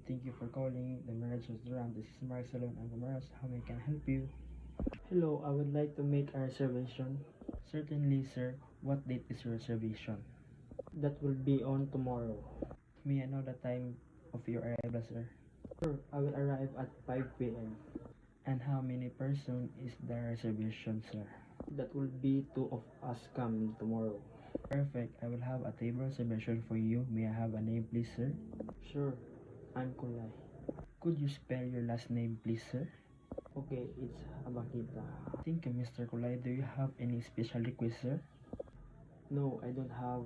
Thank you for calling the Marriage Restaurant. This is Mark Salon and Maras. How may I can help you? Hello, I would like to make a reservation. Certainly, sir. What date is your reservation? That will be on tomorrow. May I know the time of your arrival, sir? Sure, I will arrive at 5 p.m. And how many person is the reservation, sir? That will be two of us coming tomorrow. Perfect. I will have a table reservation for you. May I have a name, please, sir? Sure. I'm Kulay. Could you spell your last name, please, sir? Okay, it's Abakita. Thank you, Mr. Kulay. Do you have any special request, sir? No, I don't have.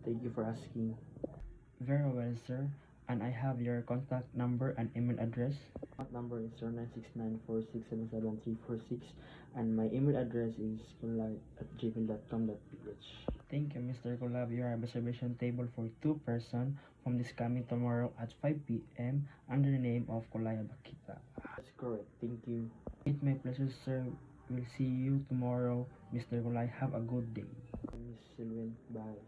Thank you for asking. Very well, sir. And I have your contact number and email address. Contact number is 096946777346 and my email address is kulay@gmail.com.ph. Thank you, Mr. Kulab. Your reservation table for 2 person from this coming tomorrow at 5 p.m. under the name of Kulay Bakita. That's correct. Thank you. It's my pleasure, sir. We'll see you tomorrow, Mr. Kulay. Have a good day. Miss Sylvain, bye.